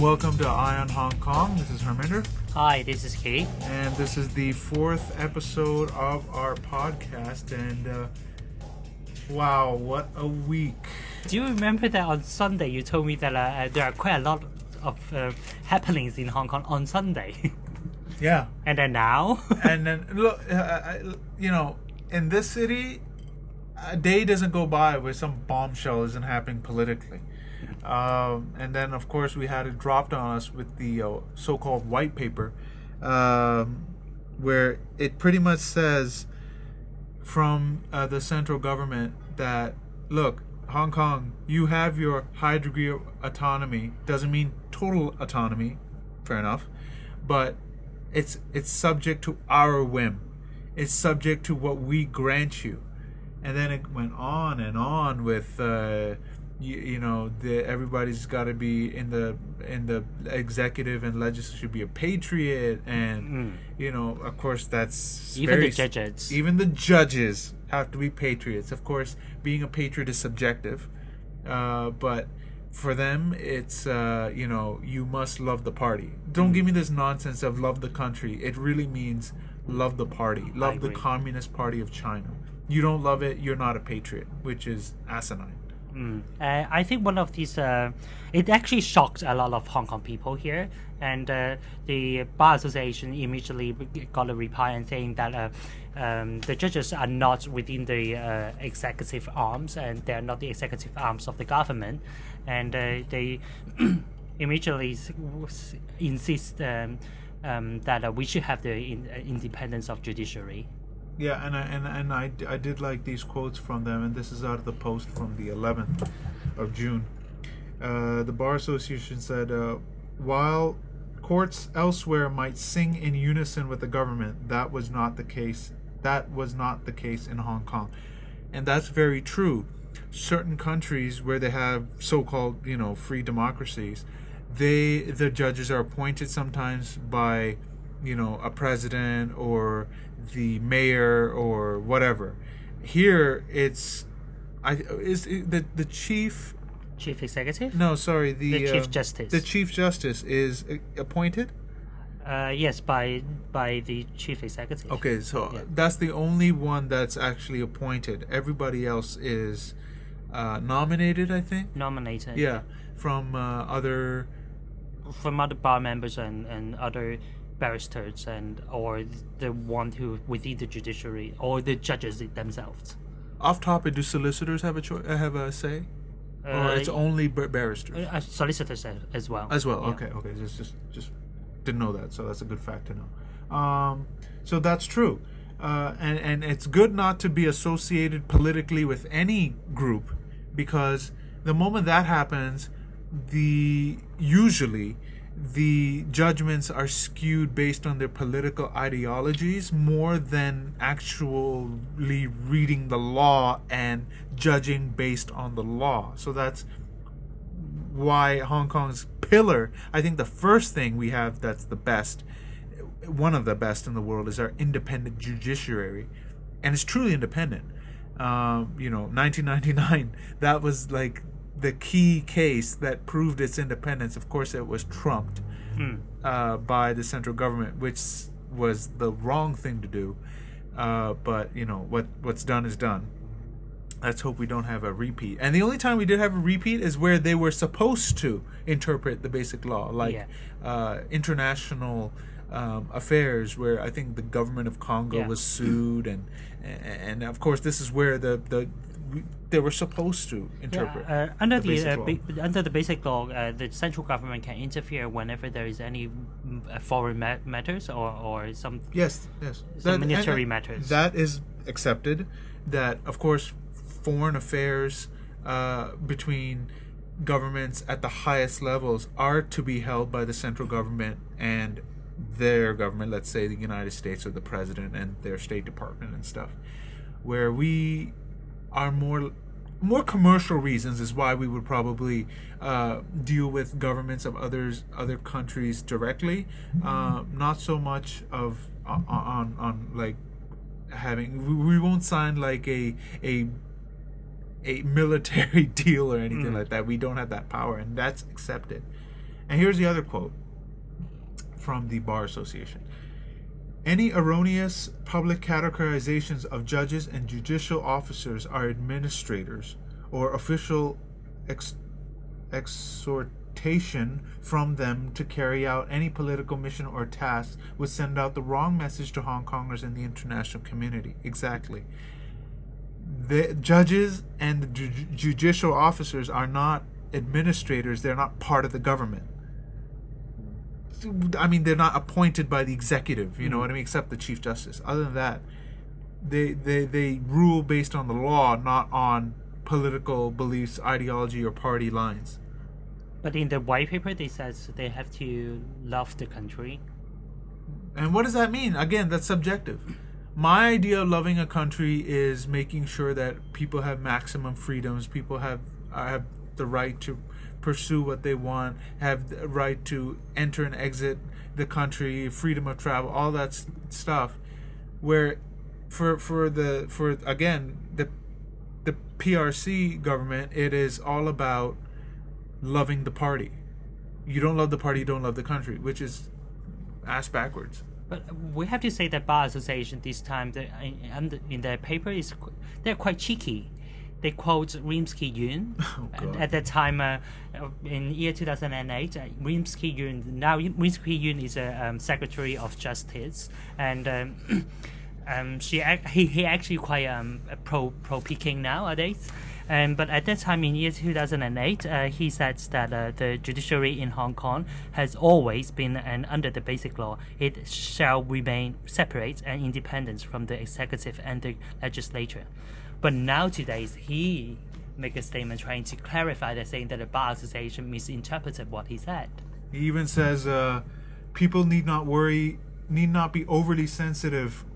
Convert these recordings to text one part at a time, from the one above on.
and welcome to Eye on Hong Kong. This is Herminder. Hi, this is Kate. And this is the 4th episode of our podcast. And wow, what a week. Do you remember that on Sunday you told me that there are quite a lot of happenings in Hong Kong on Sunday? Yeah. And then now? And then, look, in this city, a day doesn't go by where some bombshell isn't happening politically. And then, of course, we had it dropped on us with the so-called white paper, where it pretty much says from the central government that, look, Hong Kong, you have your high degree of autonomy. Doesn't mean total autonomy, fair enough, but it's subject to our whim. It's subject to what we grant you. And then it went on and on with everybody's got to be in the executive and legislature should be a patriot, and of course that's even the judges. Even the judges have to be patriots. Of course, being a patriot is subjective, but for them it's you must love the party. Don't give me this nonsense of love the country. It really means love the party, love the Communist Party of China. You don't love it, you're not a patriot, which is asinine. I think one of these, it actually shocked a lot of Hong Kong people here, and the Bar Association immediately got a reply and saying that the judges are not within the executive arms, and they are not the executive arms of the government, and they immediately insist that we should have the independence of judiciary. Yeah, and I did like these quotes from them, and this is out of the Post from the 11th of June. The Bar Association said, while courts elsewhere might sing in unison with the government, that was not the case. That was not the case in Hong Kong, and that's very true. Certain countries where they have so-called free democracies, the judges are appointed sometimes by a president or the mayor or whatever. Here it's the chief executive? No, sorry, the chief justice. The chief justice is appointed? Yes, by the chief executive. Okay, so that's the only one that's actually appointed. Everybody else is nominated, I think. Nominated. Yeah, from other bar members and other barristers or the one who within the judiciary or the judges themselves. Off topic, do solicitors have a say, or it's only barristers? Solicitors as well. As well, yeah. Okay. Just didn't know that, so that's a good fact to know. So that's true, and it's good not to be associated politically with any group, because the moment that happens, usually the judgments are skewed based on their political ideologies more than actually reading the law and judging based on the law. So that's why Hong Kong's pillar, I think the first thing we have that's the best, one of the best in the world, is our independent judiciary. And it's truly independent. 1999, that was like the key case that proved its independence. Of course, it was trumped by the central government, which was the wrong thing to do. But what's done is done. Let's hope we don't have a repeat. And the only time we did have a repeat is where they were supposed to interpret the basic law, like international affairs, where I think the government of Congo was sued, and of course this is where they were supposed to interpret. Under the basic law, the central government can interfere whenever there is any foreign matters or some military matters. That is accepted. That, of course, foreign affairs between governments at the highest levels are to be held by the central government and their government, let's say the United States or the president and their State Department and stuff. Where we are more commercial reasons is why we would probably deal with governments of other countries directly, not so much of on like having, we won't sign like a military deal or anything like that. We don't have that power, and that's accepted. And here's the other quote from the Bar Association. Any erroneous public categorizations of judges and judicial officers are administrators or official exhortation from them to carry out any political mission or task would send out the wrong message to Hong Kongers and the international community. Exactly. The judges and the judicial officers are not administrators. They're not part of the government. I mean, they're not appointed by the executive, you know what I mean, except the Chief Justice. Other than that, they rule based on the law, not on political beliefs, ideology, or party lines. But in the white paper, they says they have to love the country. And what does that mean? Again, that's subjective. My idea of loving a country is making sure that people have maximum freedoms, people have the right to pursue what they want, have the right to enter and exit the country, freedom of travel, all that stuff. Where for again the PRC government, it is all about loving the party. You don't love the party, you don't love the country, which is ass backwards. But we have to say that Bar Association this time, in their paper, they're quite cheeky. They quote Rimsky-Yun. At that time, in year 2008, Rimsky-Yun is a Secretary of Justice, and he actually quite pro Peking nowadays. But at that time, in year 2008, he said that the judiciary in Hong Kong has always been, and under the Basic Law, it shall remain separate and independent from the executive and the legislature. But nowadays, he make a statement trying to clarify that, saying that the Bar Association misinterpreted what he said. He even says people need not be overly sensitive.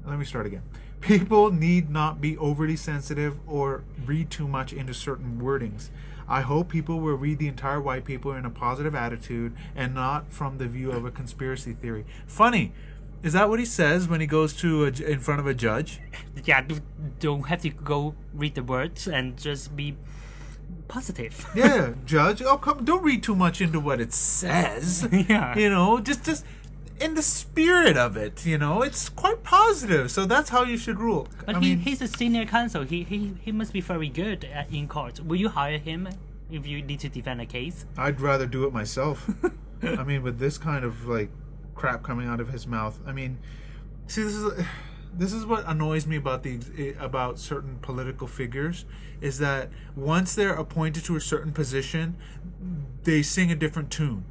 Let me start again. People need not be overly sensitive or read too much into certain wordings. I hope people will read the entire white paper in a positive attitude and not from the view of a conspiracy theory. Funny. Is that what he says when he goes to in front of a judge? Yeah, don't have to go read the words and just be positive. Yeah, judge. Oh, come! Don't read too much into what it says. Yeah, you know, just in the spirit of it. You know, it's quite positive. So that's how you should rule. But he's a senior counsel. He must be very good in court. Will you hire him if you need to defend a case? I'd rather do it myself. I mean, with this kind of crap coming out of his mouth. I mean, see, this is what annoys me about certain political figures, is that once they're appointed to a certain position, they sing a different tune.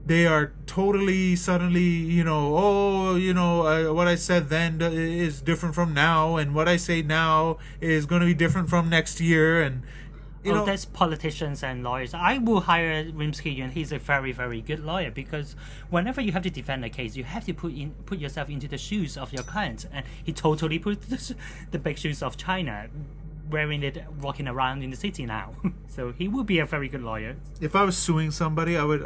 They are totally suddenly, what I said then is different from now, and what I say now is going to be different from next year, and that's politicians and lawyers. I will hire Rimsky-Yun. He's a very, very good lawyer, because whenever you have to defend a case, you have to put yourself into the shoes of your client. And he totally put the big shoes of China, wearing it, walking around in the city now. So he will be a very good lawyer. If I was suing somebody, I would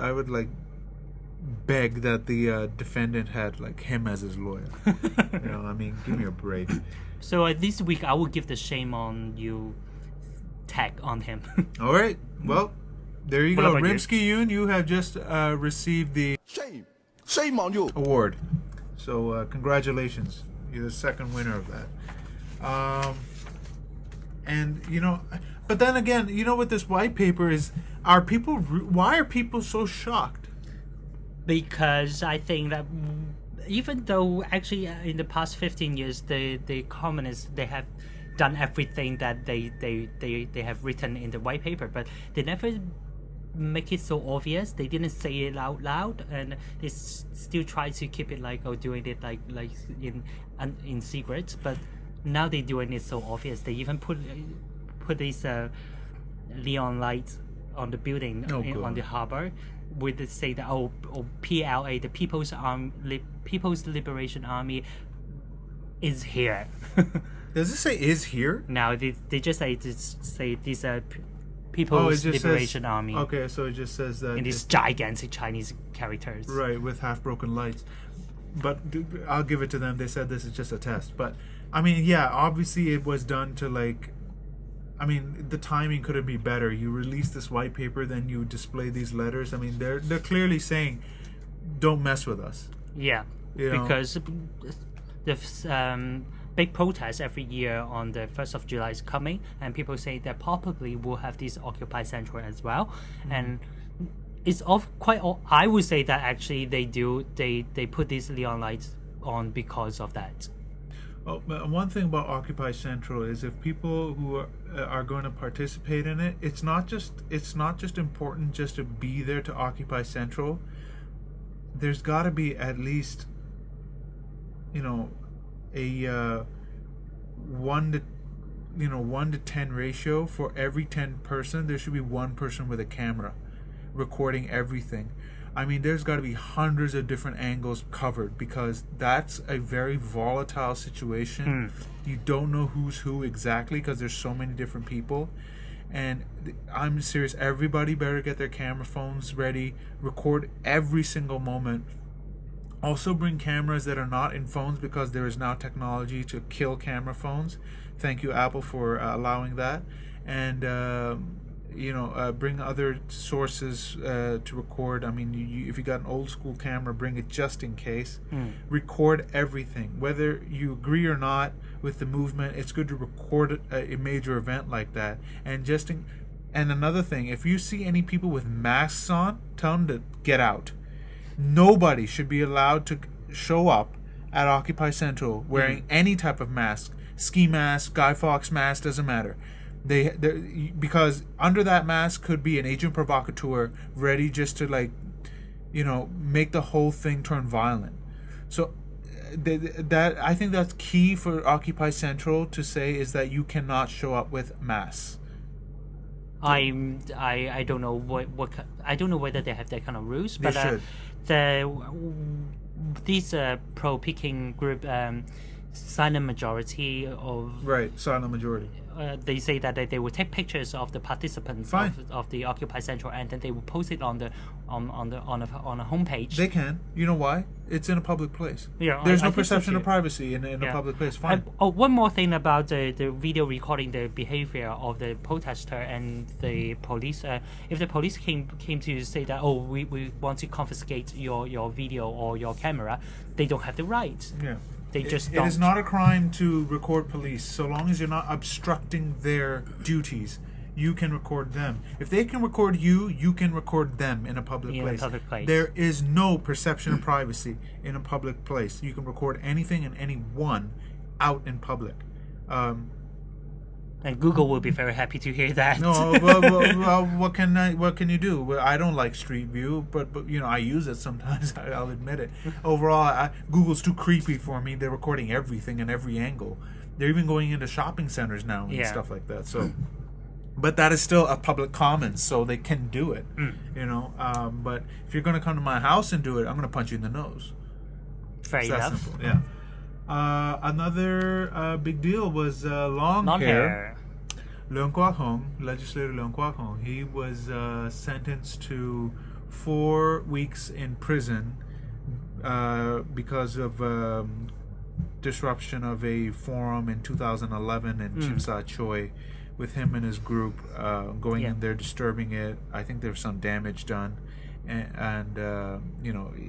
beg that the defendant had him as his lawyer. I mean, give me a break. So this week I will give the shame on you tag on him. All right. Well, there you go. Rimsky-Yun, you have just received the shame on you award. So congratulations. You're the second winner of that. And but then again, what this white paper is, why are people so shocked? Because I think that even though actually in the past 15 years the communists, they have done everything that they have written in the white paper, but they never make it so obvious. They didn't say it out loud, and they still try to keep it doing it like in secret. But now they're doing it so obvious. They even put these neon lights on the building on the harbor, with it say that PLA, the People's Liberation Army, is here. Does it say "is here"? No, they just say these People's Liberation Army. Okay, so it just says that in these gigantic Chinese characters. Right, with half-broken lights. But I'll give it to them. They said this is just a test. But I mean, yeah, obviously it was done to I mean, the timing couldn't be better. You release this white paper, then you display these letters. I mean, they're clearly saying, "Don't mess with us." Yeah, You know? because the big protest every year on the 1st of July is coming, and people say that probably will have this Occupy Central as well. And it's I would say that actually they put these neon lights on because of that. Oh, but one thing about Occupy Central is if people who are going to participate in it, it's not just important just to be there to occupy Central. There's got to be at least, you know, a 1 to 10 ratio for every 10 person. There should be one person with a camera recording everything. I mean, there's got to be hundreds of different angles covered because that's a very volatile situation. You don't know who's who exactly because there's so many different people. And I'm serious, everybody better get their camera phones ready, record every single moment. Also bring cameras that are not in phones because there is now technology to kill camera phones. Thank you, Apple, for allowing that. And bring other sources to record. I mean, if you got an old school camera, bring it just in case. Record everything, whether you agree or not with the movement. It's good to record a major event like that. And and another thing, if you see any people with masks on, tell them to get out. Nobody should be allowed to show up at Occupy Central wearing any type of mask, ski mask, Guy Fawkes mask, doesn't matter. Because under that mask could be an agent provocateur ready just to make the whole thing turn violent. So that I think that's key for Occupy Central to say is that you cannot show up with masks. I don't know I don't know whether they have that kind of rules, but they should. These pro-Peking group silent majority of silent majority. They say that they will take pictures of the participants of the Occupy Central and then they will post it on a homepage. They can. You know why? It's in a public place. Yeah, there's no perception of privacy in a public place. Fine. One more thing about the video recording the behavior of the protester and the police. If the police came to say that we want to confiscate your video or your camera, they don't have the right. Yeah. They just It is not a crime to record police so long as you're not obstructing their duties. You can record them. If they can record you, you can record them in a public place. There is no perception of privacy in a public place. You can record anything and anyone out in public. And Google will be very happy to hear that. No, well, what can you do? Well, I don't like Street View, but I use it sometimes. I'll admit it. Overall, Google's too creepy for me. They're recording everything and every angle. They're even going into shopping centers now and stuff like that. So, but that is still a public commons, so they can do it. But if you're going to come to my house and do it, I'm going to punch you in the nose. Fair enough. That simple. Yeah. Another big deal was long hair. Kwok-hung, legislator Kwok-hung, he was sentenced to 4 weeks in prison because of disruption of a forum in 2011 in Chimsa-Choi with him and his group going in there, disturbing it. I think there was some damage done. And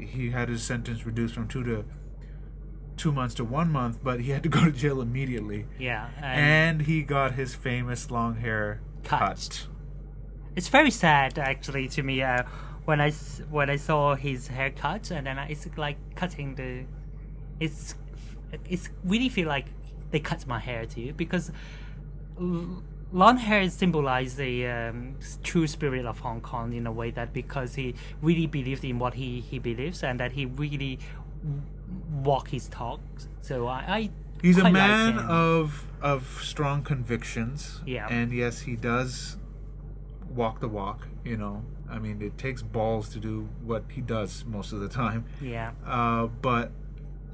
he had his sentence reduced from 2 months to 1 month, but he had to go to jail immediately. Yeah, and he got his famous long hair cut. It's very sad, actually, to me when I saw his hair cut, and then it's like cutting the. It's really feel like they cut my hair too, because long hair symbolizes the true spirit of Hong Kong in a way that because he really believed in what he believes and that he really walk his talk. So he's a man of strong convictions. Yeah. And yes, he does walk the walk, I mean, it takes balls to do what he does most of the time. Yeah. But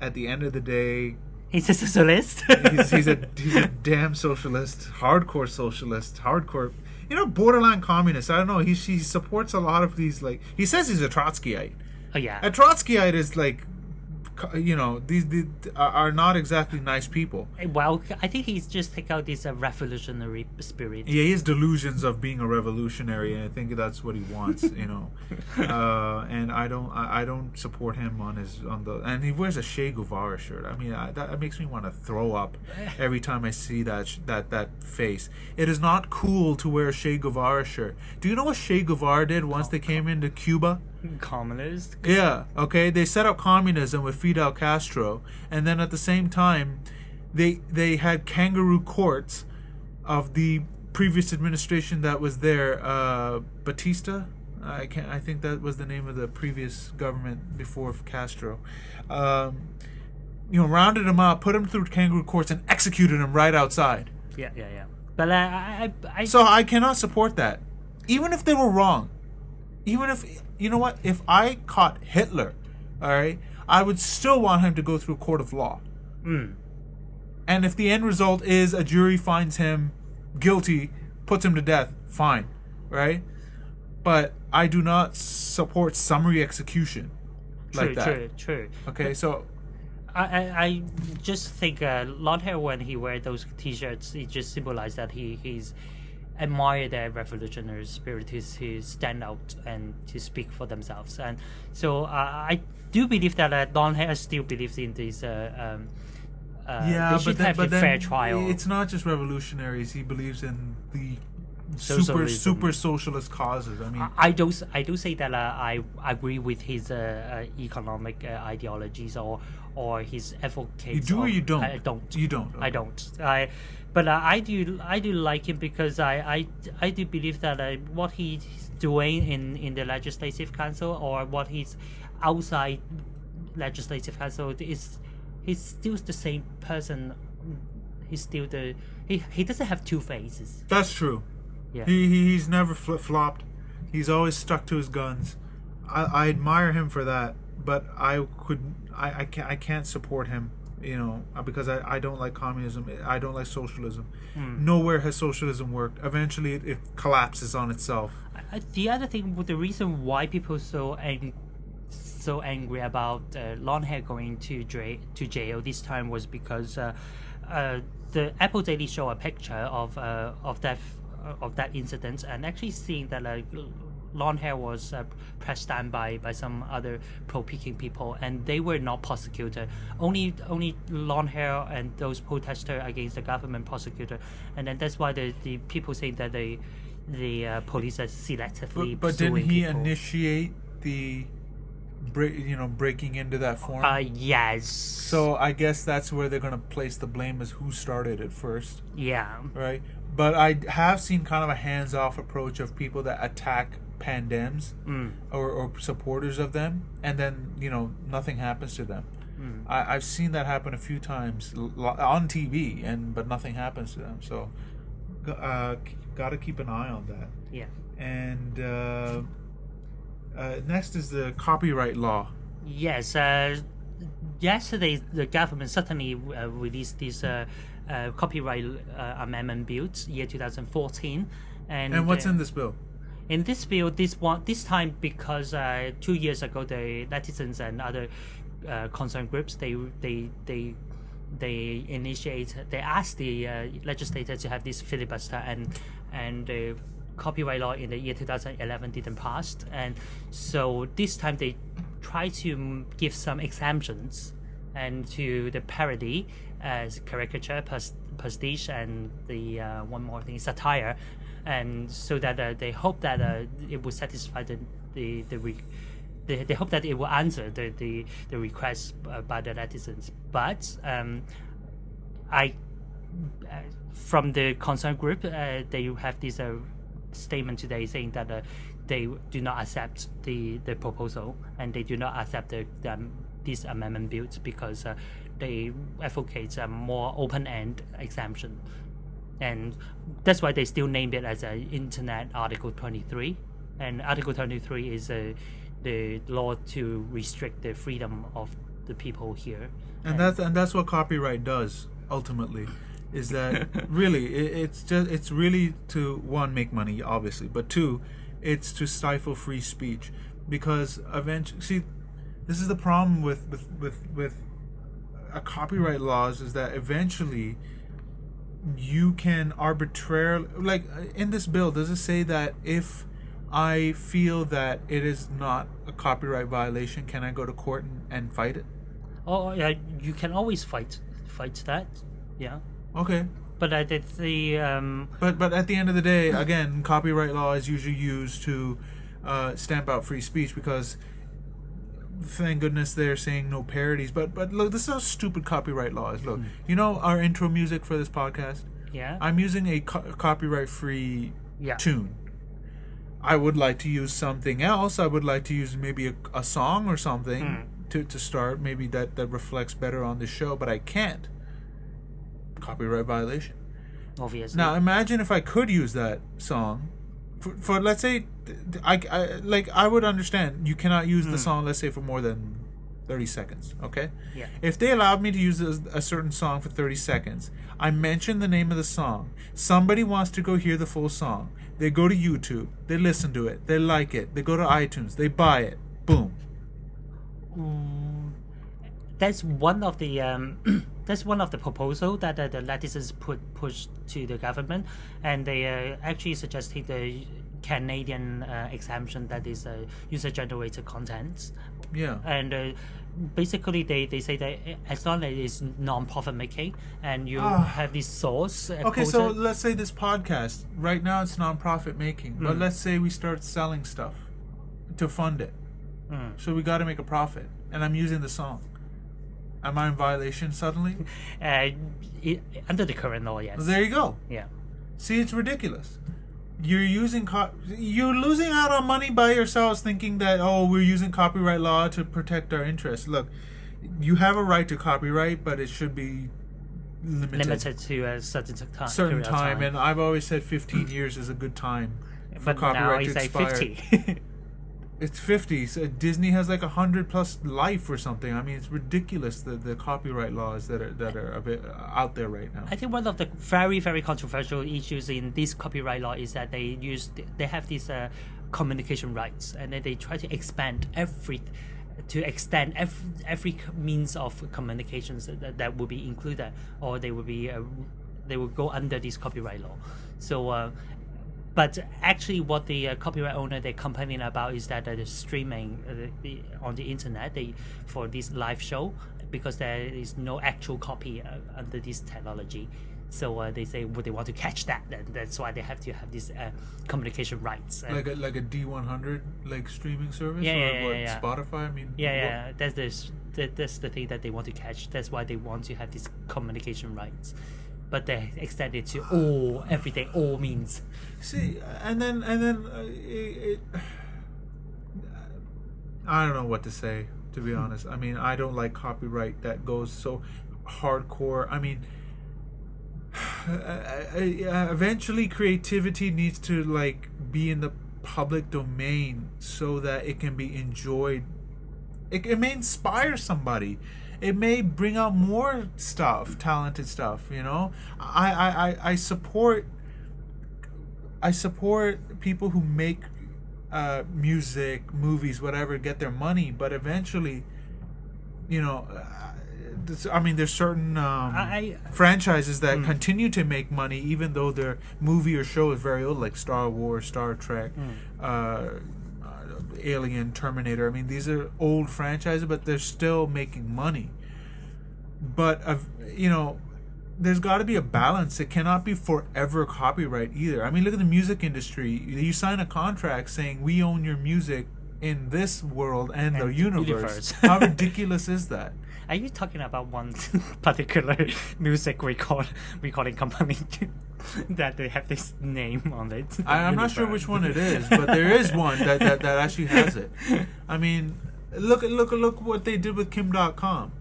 at the end of the day, he's a socialist. he's a damn socialist, hardcore socialist, borderline communist. I don't know. He supports a lot of these, he says he's a Trotskyite. Oh yeah. A Trotskyite is these are not exactly nice people. Well, I think he's just take out this revolutionary spirit. Yeah, he has delusions of being a revolutionary, and I think that's what he wants. And I don't support him and he wears a Che Guevara shirt. I mean, that makes me want to throw up every time I see that face. It is not cool to wear a Che Guevara shirt. Do you know what Che Guevara did once they came into Cuba? Communist. Yeah, okay. They set up communism with Fidel Castro, and then at the same time, they had kangaroo courts of the previous administration that was there. Batista, I think that was the name of the previous government before Castro. Rounded him up, put him through kangaroo courts, and executed him right outside. Yeah. But So I cannot support that, even if they were wrong. Even if, you know what, if I caught Hitler, all right, I would still want him to go through a court of law. And if the end result is a jury finds him guilty, puts him to death, fine, right? But I do not support summary execution like that. True. Okay, so I just think long hair, when he wears those T-shirts, it just symbolizes that he's admire their revolutionary spirit to stand out and to speak for themselves. And so I do believe that long hair still believes in this. They should have a fair trial. It's not just revolutionaries. He believes in the super socialist causes. I mean, I do say that I agree with his economic ideologies or his advocates. You do or you don't? I don't. You don't. Okay. I don't. But I do like him because I do believe that what he's doing in the legislative council or what he's outside legislative council he's still the same person. He's still he doesn't have two faces. That's true. Yeah. He's never flip-flopped. He's always stuck to his guns. I admire him for that, but I can't support him. Because I don't like communism. I don't like socialism. Nowhere has socialism worked. Eventually, it collapses on itself. The other thing, the reason why people so angry about long hair going to jail this time was because the Apple Daily showed a picture of that incident, and actually seeing that long hair was pressed down by some other pro-Peking people, and they were not prosecuted. Only long hair and those protesters against the government prosecuted, and then that's why the people say that the police are selectively. But didn't he people. Initiate the breaking into that form? Yes. So I guess that's where they're gonna place the blame, as who started it first. Yeah. Right. But I have seen kind of a hands-off approach of people that attack pandems or supporters of them, and then nothing happens to them. I've seen that happen a few times on TV, but nothing happens to them. So got to keep an eye on that. Yeah. And next is the copyright law. Yes. Yesterday, the government certainly released this copyright amendment bill, year 2014. And what's in this bill? In this bill, this time because 2 years ago, the netizens and other concerned groups they asked the legislator to have this filibuster, and the copyright law in the year 2011 didn't pass, and so this time they try to give some exemptions and to the parody, caricature, pastiche, and the one more thing, satire. And so that they hope that it will satisfy they hope that it will answer the request by the netizens. But from the concerned group, they have this statement today saying that they do not accept the proposal, and they do not accept this amendment bill because they advocate a more open-end exemption. And that's why they still named it as Internet Article 23. And Article 23 is the law to restrict the freedom of the people here. And that's what copyright does ultimately. Is that really it's really to, one, make money, obviously, but two, it's to stifle free speech, because eventually, see, This is the problem with a copyright laws, is that eventually you can arbitrarily, like in this bill, does it say that if I feel that it is not a copyright violation, can I go to court and fight it? Oh, yeah, you can always fight that. Yeah. Okay. But I did the But at the end of the day, again, copyright law is usually used to stamp out free speech, because thank goodness they're saying no parodies. But look, this is how stupid copyright law is. Look, you know our intro music for this podcast? yeah. I'm using a copyright-free Yeah. tune. I would like to use something else. I would like to use maybe a song or something to start. Maybe that reflects better on the show, but I can't. Copyright violation. Obviously. Now imagine if I could use that song for let's say I would understand you cannot use the song, let's say, for more than 30 seconds, okay? Yeah. If they allowed me to use a certain song for 30 seconds, I mention the name of the song, somebody wants to go hear the full song, they go to YouTube, they listen to it, they like it, they go to iTunes, they buy it, boom. That's one of the that's one of the proposal that the leftists pushed to the government, and they actually suggested the Canadian exemption that is user generated content. Yeah. And basically they say that as long as it's non-profit making and you have this source. Okay, so let's say this podcast right now it's non-profit making, but let's say we start selling stuff to fund it. So we got to make a profit, and I'm using the song. Am I in violation suddenly? Under the current law, yes. There you go. Yeah. See, it's ridiculous. You're using you're losing out on money by yourselves, thinking that we're using copyright law to protect our interests. Look, you have a right to copyright, but it should be limited to a certain time. And I've always said 15 years is a good time for but copyright now to it's expire. like 50. It's 50. So Disney has like 100+ life or something. I mean, it's ridiculous the copyright laws that are a bit out there right now. I think one of the very, very controversial issues in this copyright law is that they have these communication rights, and then they try to extend every means of communications that will be included, or they will go under this copyright law. So. But actually, what the copyright owner they're complaining about is that the streaming on the internet for this live show, because there is no actual copy under this technology. So they say they want to catch that, and that's why they have to have these communication rights. Like a D100 like streaming service, yeah. Spotify. I mean, yeah. That's the thing that they want to catch. That's why they want to have these communication rights. But they extend it to everything, all means. See, and then I don't know what to say, to be honest. I mean, I don't like copyright that goes so hardcore. I mean, eventually creativity needs to like be in the public domain so that it can be enjoyed. It may inspire somebody. It may bring out more stuff, talented stuff, you know. I support people who make music, movies, whatever, get their money, but eventually, you know, there's certain franchises that continue to make money even though their movie or show is very old, like Star Wars, Star Trek, Alien, Terminator. I mean, these are old franchises, but they're still making money. But you know, there's got to be a balance. It cannot be forever copyright either. I mean, look at the music industry. You sign a contract saying we own your music in this world and the universe. How ridiculous is that? Are you talking about one particular music recording company that they have this name on it? I'm not sure which one it is, but there is one that actually has it. I mean, look what they did with Kim.com.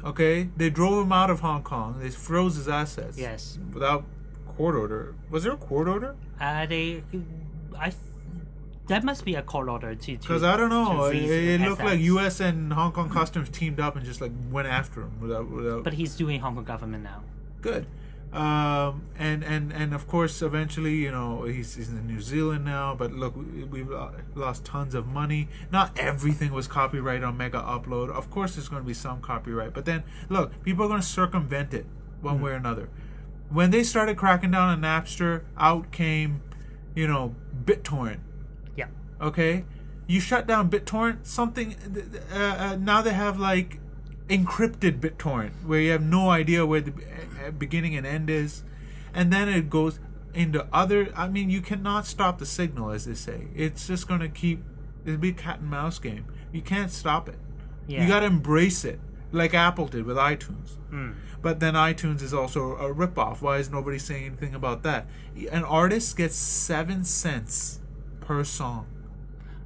Okay, they drove him out of Hong Kong. They froze his assets. Yes, without court order. Was there a court order? That must be a court order to. Because I don't know. It looked like U.S. and Hong Kong customs teamed up and just like went after him without. But he's doing Hong Kong government now. Good, And of course, eventually, you know, he's in New Zealand now. But look, we've lost tons of money. Not everything was copyright on Mega Upload. Of course, there's going to be some copyright. But then, look, people are going to circumvent it one way or another. When they started cracking down on Napster, out came, you know, BitTorrent. Yeah. Okay, you shut down BitTorrent. Now they have like encrypted BitTorrent, where you have no idea where the beginning and end is, and then it goes into other. I mean, you cannot stop the signal, as they say. It's just gonna keep. It'll be a cat and mouse game. You can't stop it. Yeah. You gotta embrace it, like Apple did with iTunes. But then iTunes is also a ripoff. Why is nobody saying anything about that? An artist gets 7 cents per song.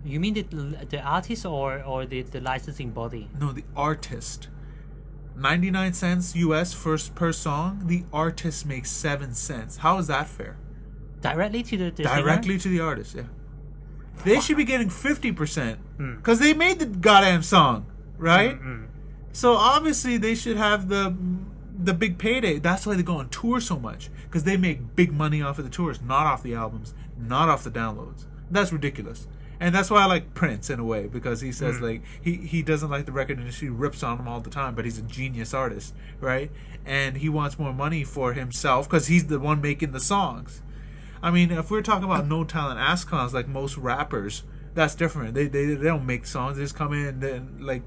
You mean the artist or the licensing body? No, the artist. 99 cents US per song. The artist makes 7 cents. How is that fair? Directly to the Directly to the artist, yeah. They should be getting 50% because they made the goddamn song, right? So obviously they should have the big payday. That's why they go on tour so much, because they make big money off of the tours, not off the albums, not off the downloads. That's ridiculous. And that's why I like Prince in a way, because he says like he doesn't like the record industry, rips on him all the time, but he's a genius artist, right? And he wants more money for himself because he's the one making the songs. I mean, if we're talking about no talent ass clowns like most rappers, that's different. They don't make songs. They just come in and then, like,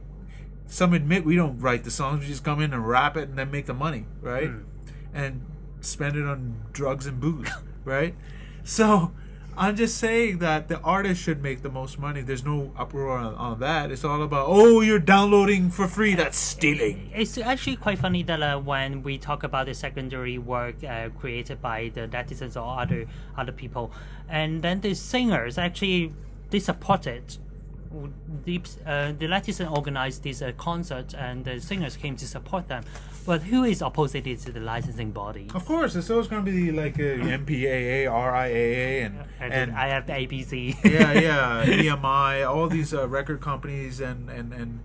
some admit we don't write the songs. We just come in and rap it and then make the money, right? And spend it on drugs and booze, right? So I'm just saying that the artist should make the most money. There's no uproar on that. It's all about, oh, you're downloading for free. That's stealing. It's actually quite funny that when we talk about the secondary work created by the netizens or other people, and then the singers actually, they support it. The netizen organized this concert, and the singers came to support them. But who is opposite to the licensing body? Of course, it's always going to be like MPAA, RIAA, and I have the ABC. yeah, EMI, all these record companies and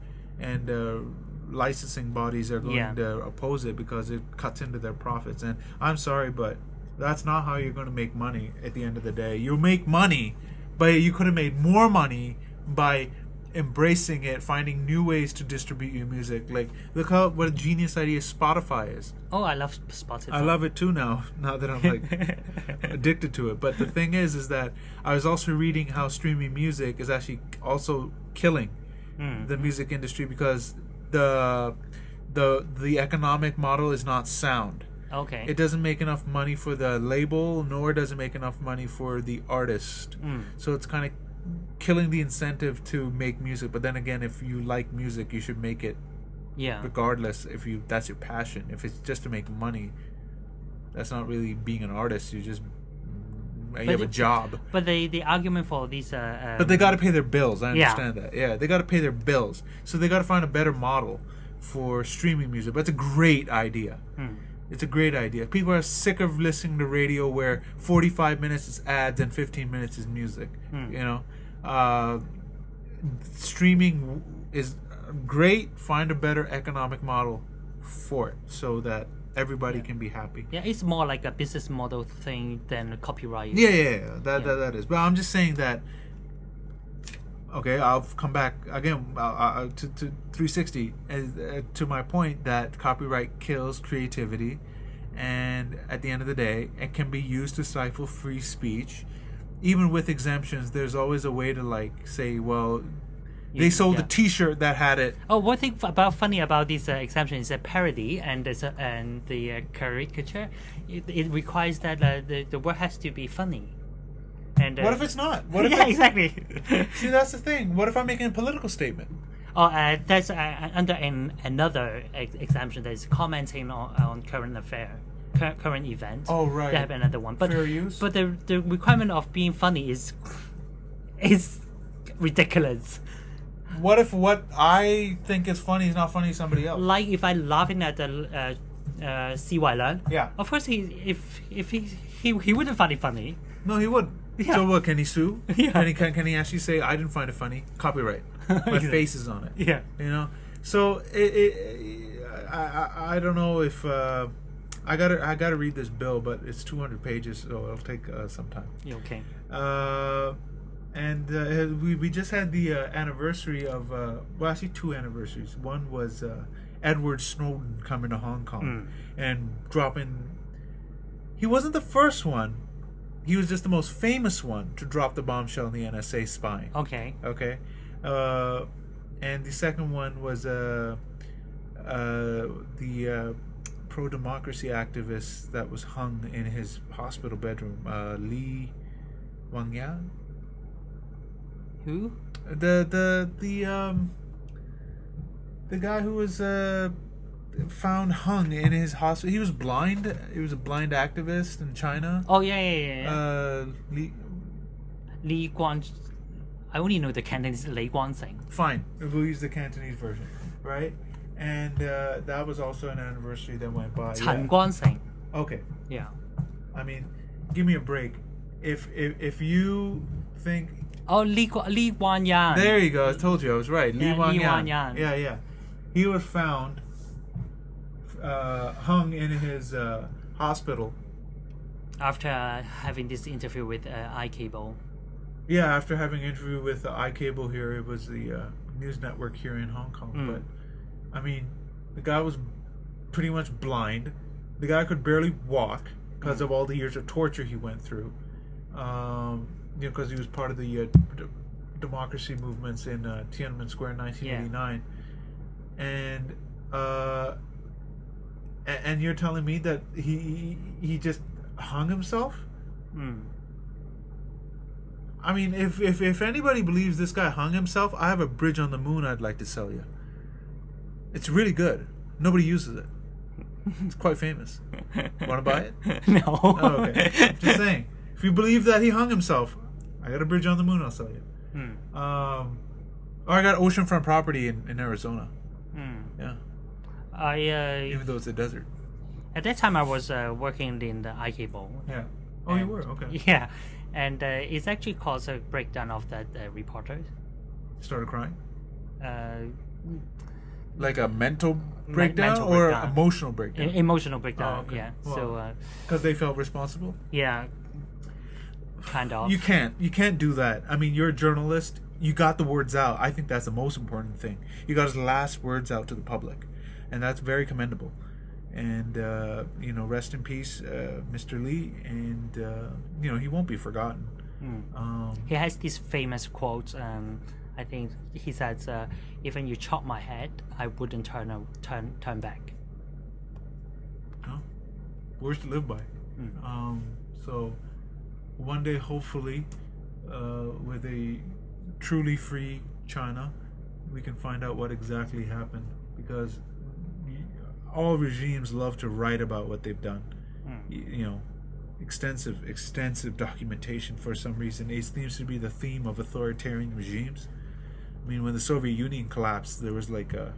licensing bodies are going to oppose it because it cuts into their profits. And I'm sorry, but that's not how you're going to make money at the end of the day. You make money, but you could have made more money by embracing it, finding new ways to distribute your music. Like, look what a genius idea Spotify is. Oh, I love Spotify. I love it too now that I'm like addicted to it. But the thing is that I was also reading how streaming music is actually also killing the music industry, because the economic model is not sound. Okay. It doesn't make enough money for the label, nor does it make enough money for the artist. So it's kind of killing the incentive to make music. But then again, if you like music, you should make it regardless. If that's your passion. If it's just to make money, that's not really being an artist. You have a job. But the argument for these but they got to pay their bills. I understand that. Yeah, they got to pay their bills. So they got to find a better model for streaming music. But it's a great idea. It's a great idea. People are sick of listening to radio where 45 minutes is ads and 15 minutes is music. You know, streaming is great. Find a better economic model for it so that everybody can be happy. Yeah, it's more like a business model thing than copyright. Yeah. That is. But I'm just saying that. Okay, I'll come back again to 360 to my point that copyright kills creativity, and at the end of the day, it can be used to stifle free speech. Even with exemptions, there's always a way to, like, say, well, they sold a T-shirt that had it. Oh, one thing funny about this exemption is a parody and the caricature. It requires that the word has to be funny. And, what if it's not? What if exactly. See, that's the thing. What if I'm making a political statement? Oh, that's under another exemption. There's commenting on current current events. Oh, right. They have another one. But fair use. But the requirement of being funny is ridiculous. What if what I think is funny is not funny to somebody else? Like if I'm laughing at the CY Learn. Yeah. Of course, if he wouldn't find it funny. No, he wouldn't. Yeah. So what? Can he sue? Yeah. Can he actually say, I didn't find it funny? Copyright. My face is on it. Yeah. You know. So I don't know if I gotta read this bill, but it's 200 pages, so it'll take some time. Yeah, okay. And we just had the anniversary of well, actually 2 anniversaries. One was Edward Snowden coming to Hong Kong and dropping. He wasn't the first one. He was just the most famous one to drop the bombshell in the NSA spying. Okay. Okay. And the second one was the pro-democracy activist that was hung in his hospital bedroom, Li Wangya. Who? The guy who was found hung in his hospital. He was blind. He was a blind activist in China. Oh yeah. Li. Guan. I only know the Cantonese Li Guanxing. Fine, we'll use the Cantonese version, right? And that was also an anniversary that went by. Chen Guanxing. Okay. Yeah. I mean, give me a break. If you think. Oh, Li Wanyan. There you go. I told you I was right. Li Wanyan. Yeah. Yeah. He was found hung in his hospital After having this interview with iCable. Yeah, after having an interview with iCable here, it was the news network here in Hong Kong. But I mean, the guy was pretty much blind. The guy could barely walk because of all the years of torture he went through. Because he was part of the democracy movements in Tiananmen Square in 1989. And you're telling me that he just hung himself? I mean, if anybody believes this guy hung himself, I have a bridge on the moon I'd like to sell you. It's really good. Nobody uses it. It's quite famous. Want to buy it? No. Oh, okay. Just saying. If you believe that he hung himself, I got a bridge on the moon I'll sell you. Or I got oceanfront property in Arizona. Yeah. Even though it's a desert. At that time, I was working in the iCable. Yeah. Oh, you were? Okay. Yeah. And it's actually caused a breakdown of that reporter. Started crying? Uh, Like a mental breakdown mental or breakdown. Emotional breakdown? Emotional breakdown, Oh, okay. yeah. Well, So, because they felt responsible? yeah, kind of. You can't do that. I mean, you're a journalist. You got the words out. I think that's the most important thing. You got his last words out to the public, and that's very commendable. And rest in peace, Mr. Lee. And he won't be forgotten. He has this famous quote. I think he says, "Even you chop my head, I wouldn't turn back." Oh, words to live by. So one day, hopefully, with a truly free China, we can find out what exactly happened, because all regimes love to write about what they've done. Extensive documentation for some reason. It seems to be the theme of authoritarian regimes. I mean, when the Soviet Union collapsed, there was like a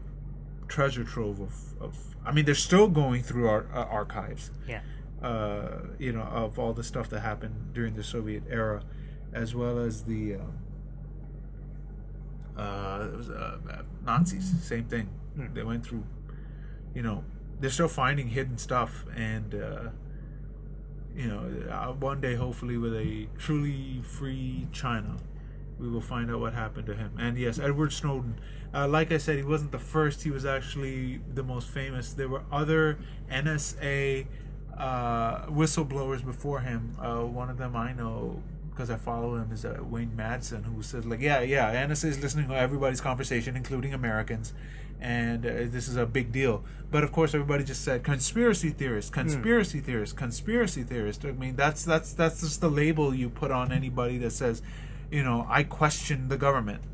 treasure trove of I mean, they're still going through our archives. Yeah. Of all the stuff that happened during the Soviet era, as well as the Nazis. Same thing. They went through. They're still finding hidden stuff, and one day, hopefully, with a truly free China, we will find out what happened to him. And yes, Edward Snowden. Like I said, he wasn't the first. He was actually the most famous. There were other NSA whistleblowers before him. One of them I know, because I follow him, is Wayne Madsen, who says, like, NSA is listening to everybody's conversation, including Americans, and this is a big deal. But of course, everybody just said conspiracy theorist, conspiracy theorist, conspiracy theorist. I mean, that's just the label you put on anybody that says, I question the government.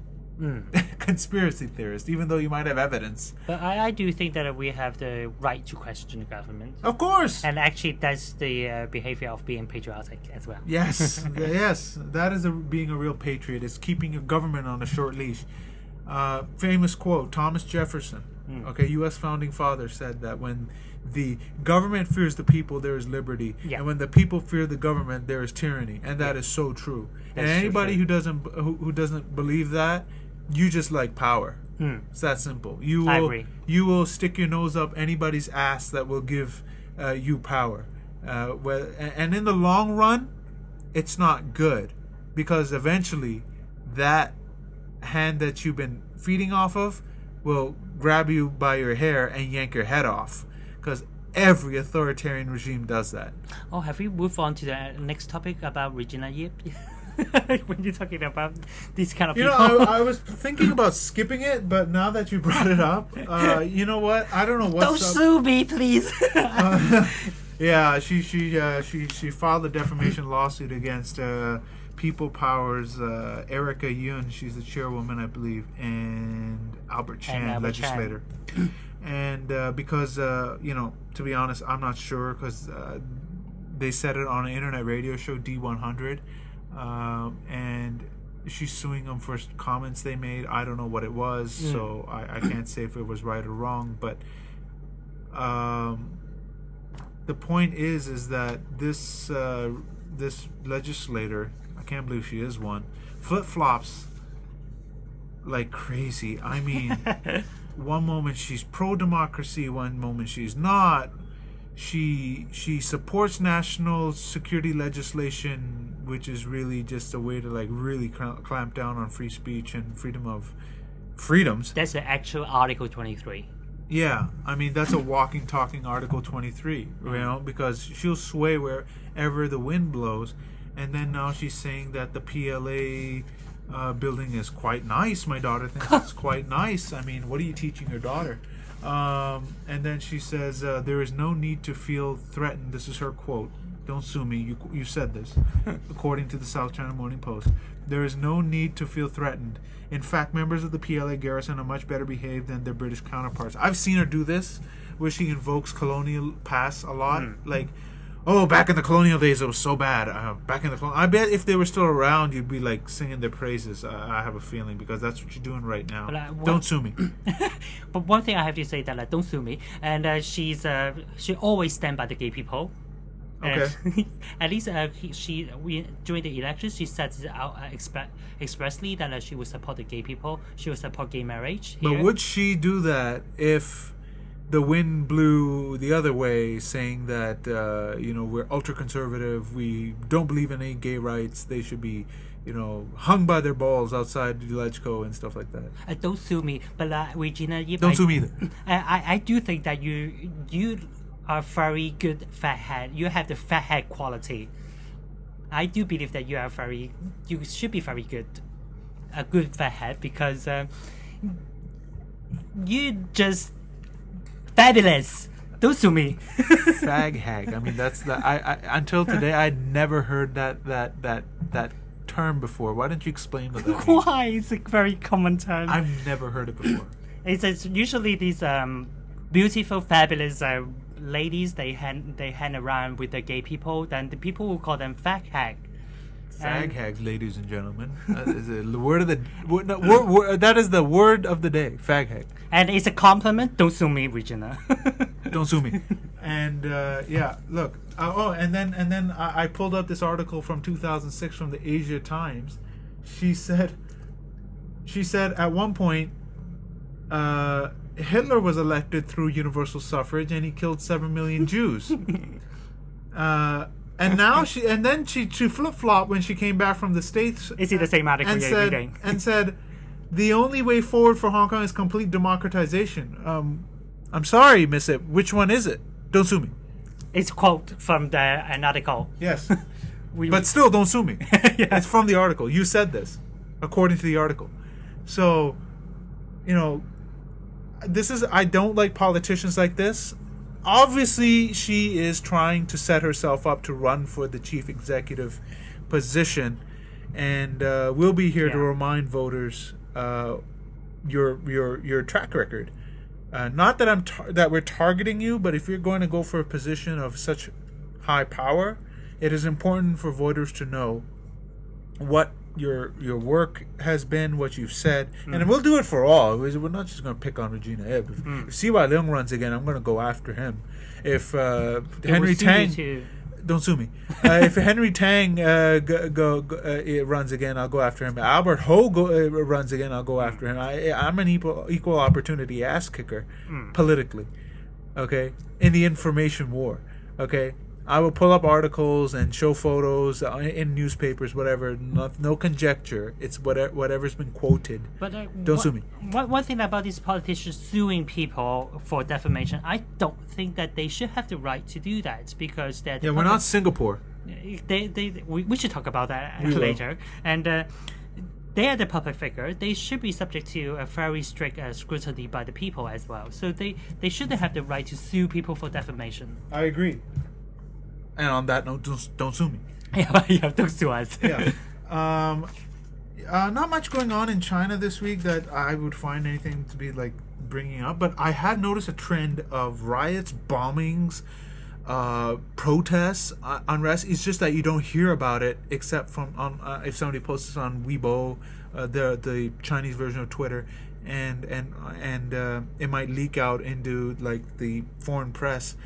Conspiracy theorist, even though you might have evidence. But I do think that we have the right to question the government. Of course. And actually, that's the behavior of being patriotic as well. Yes, yes, that is being a real patriot. It's keeping your government on a short leash. Famous quote: Thomas Jefferson, U.S. founding father, said that when the government fears the people, there is liberty, and when the people fear the government, there is tyranny, and that is so true. That's and anybody who doesn't believe that, you just like power. It's that simple. I agree. You will stick your nose up anybody's ass that will give you power. And in the long run, it's not good, because eventually that hand that you've been feeding off of will grab you by your hair and yank your head off, because every authoritarian regime does that. Oh, have we moved on to the next topic about Regina Yip? When you're talking about these kind of You people. know, I was thinking about skipping it, but now that you brought it up, you know what? I don't know what's Don't up. sue me, please. Yeah, she filed a defamation lawsuit against People Power's Erica Yoon. She's the chairwoman, I believe, and Albert Chan, legislator. And because to be honest, I'm not sure, because they said it on an internet radio show, D100, and she's suing them for comments they made. I don't know what it was, so I can't say if it was right or wrong, but the point is that this legislator, I can't believe she is one, flip-flops like crazy. I mean, one moment she's pro-democracy, one moment she's not. She supports national security legislation, which is really just a way to like really clamp down on free speech and freedoms. That's the actual Article 23. Yeah, I mean, that's a walking, talking Article 23, you know, because she'll sway wherever the wind blows. And then now she's saying that the PLA building is quite nice. My daughter thinks it's quite nice. I mean, what are you teaching your daughter? And then she says, there is no need to feel threatened. This is her quote. Don't sue me. You said this. According to the South China Morning Post. There is no need to feel threatened. In fact, members of the PLA garrison are much better behaved than their British counterparts. I've seen her do this, where she invokes colonial past a lot. Like, oh, back in the colonial days, it was so bad. I bet if they were still around, you'd be like singing their praises. I have a feeling, because that's what you're doing right now. Don't sue me. But one thing I have to say that don't sue me. And she always stand by the gay people. Okay. At least during the elections, she said out expressly that she would support the gay people. She would support gay marriage. Here. But would she do that if the wind blew the other way, saying that we're ultra conservative, we don't believe in any gay rights, they should be hung by their balls outside LegCo and stuff like that? Don't sue me, but Regina, don't sue me either. I do think that you are very good fat head. You have the fat head quality. I do believe that you should be very good, a good fat head, because you just fabulous. Don't sue me. Fag hag. I mean, that's the. I until today I'd never heard that term before. Why don't you explain what that means? Why? It's a very common term. I've never heard it before. It's usually these beautiful, fabulous ladies. They hang around with the gay people. Then the people will call them fag hag. Fag hags, ladies and gentlemen. That is the word of the that is the word of the day. Fag hag. And it's a compliment. Don't sue me, Regina. Don't sue me. And look. And then I pulled up this article from 2006 from the Asia Times. She said at one point, Hitler was elected through universal suffrage, and he killed 7 million Jews. And now she flip-flopped when she came back from the States. Is it the same article you're reading? And said, the only way forward for Hong Kong is complete democratization. I'm sorry, Miss It. Which one is it? Don't sue me. It's a quote from an article. Yes. But still, don't sue me. It's from the article. You said this, according to the article. So, I don't like politicians like this. Obviously, she is trying to set herself up to run for the chief executive position, and we'll be here to remind voters your track record. Not that that we're targeting you, but if you're going to go for a position of such high power, it is important for voters to know what your work has been, what you've said, and we'll do it for all. We're not just going to pick on Regina Ib. If C.Y. Leung runs again, I'm going to go after him. If Henry Tang, don't sue me. If Henry Tang runs again, I'll go after him. Albert Ho runs again, I'll go after him. I'm an equal opportunity ass kicker politically. okay, in the information war, okay. I will pull up articles and show photos in newspapers, whatever. No conjecture. It's whatever's been quoted. But Don't sue me. One thing about these politicians suing people for defamation, I don't think that they should have the right to do that because they're Yeah, we're not Singapore. we should talk about that We will. later. And they are the public figure. They should be subject to a very strict scrutiny by the people as well. So they shouldn't have the right to sue people for defamation. I agree. And on that note, don't sue me. Yeah, don't sue us. Yeah. Not much going on in China this week that I would find anything to be like bringing up, but I have noticed a trend of riots, bombings, protests, unrest. It's just that you don't hear about it except from if somebody posts it on Weibo, the Chinese version of Twitter, and it might leak out into like the foreign press.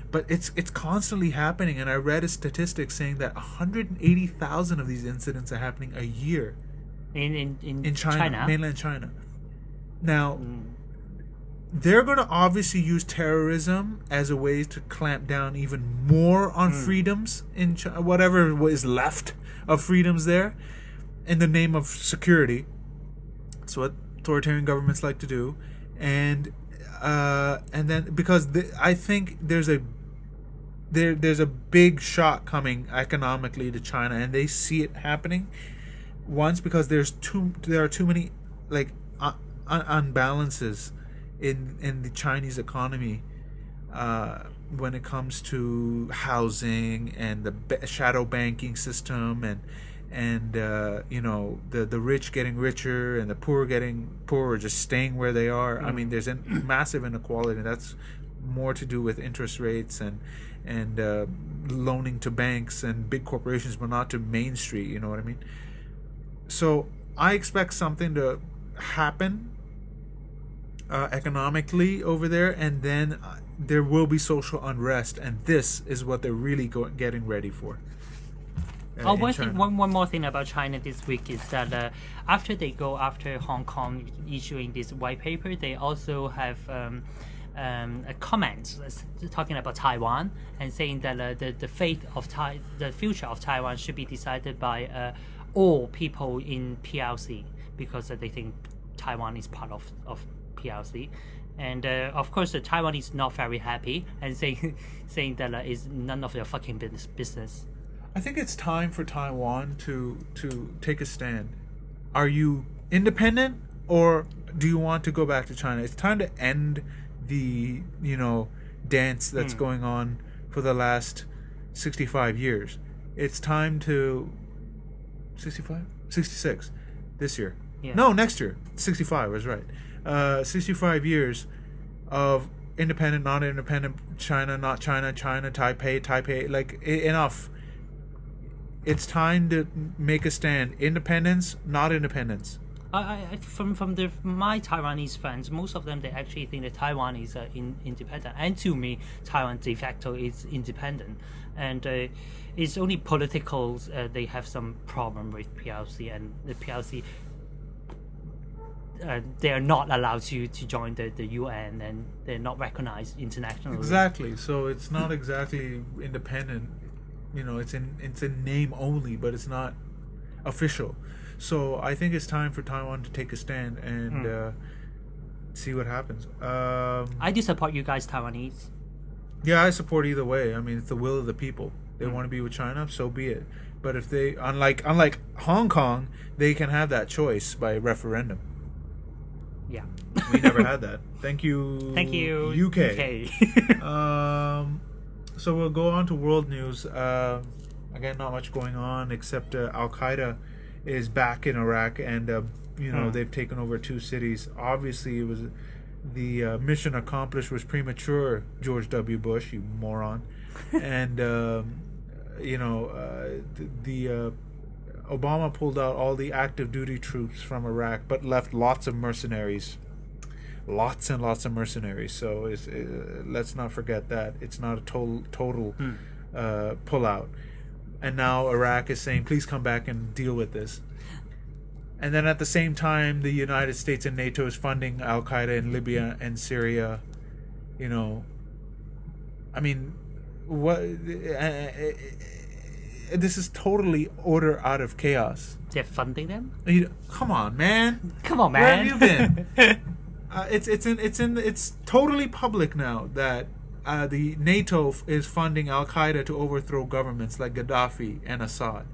But it's constantly happening, and I read a statistic saying that 180,000 of these incidents are happening a year in China, mainland China. Now, they're going to obviously use terrorism as a way to clamp down even more on freedoms in China, whatever is left of freedoms there, in the name of security. That's what authoritarian governments like to do, and then because I think there's a big shock coming economically to China, and they see it happening once because there are too many like unbalances in the Chinese economy when it comes to housing and the shadow banking system and the rich getting richer and the poor getting poorer, just staying where they are. I mean, there's a massive inequality, and that's more to do with interest rates and loaning to banks and big corporations, but not to Main Street. You know what I mean? So I expect something to happen economically over there, and then there will be social unrest, and this is what they're really getting ready for. One more thing about China this week is that after they go after Hong Kong issuing this white paper, they also have a comment talking about Taiwan and saying that the future of Taiwan should be decided by all people in PLC because they think Taiwan is part of PLC. And of course, Taiwan is not very happy and saying that it's none of their fucking business. I think it's time for Taiwan to take a stand. Are you independent, or do you want to go back to China? It's time to end the dance that's going on for the last 65 years. It's time to 66 this year. Yeah. No, next year. 65 was right. 65 years of independent, not independent, China, not China, China, Taipei. Like, enough. It's time to make a stand. Independence, not independence. From my Taiwanese friends, most of them, they actually think that Taiwan is independent, and to me, Taiwan de facto is independent, and it's only political. They have some problem with PLC, and the PLC. They are not allowed to join the UN, and they're not recognized internationally. Exactly. So it's not exactly independent. It's in name only, but it's not official. So I think it's time for Taiwan to take a stand and see what happens. I do support you guys, Taiwanese. Yeah, I support either way. I mean, it's the will of the people. They want to be with China, so be it. But if they, unlike Hong Kong, they can have that choice by referendum. Yeah. We never had that. Thank you. Thank you, UK. So we'll go on to world news. Again, not much going on except Al Qaeda is back in Iraq, and they've taken over 2 cities. Obviously, it was the mission accomplished was premature. George W. Bush, you moron, and Obama pulled out all the active duty troops from Iraq, but left lots of mercenaries. Lots and lots of mercenaries. So let's not forget that. It's not a total pullout. And now Iraq is saying, please come back and deal with this. And then at the same time, the United States and NATO is funding Al-Qaeda in Libya and Syria, I mean, what? This is totally order out of chaos. They're funding them. Come on, man. Come on, Where man. have you been? It's totally public now that the NATO is funding Al Qaeda to overthrow governments like Gaddafi and Assad.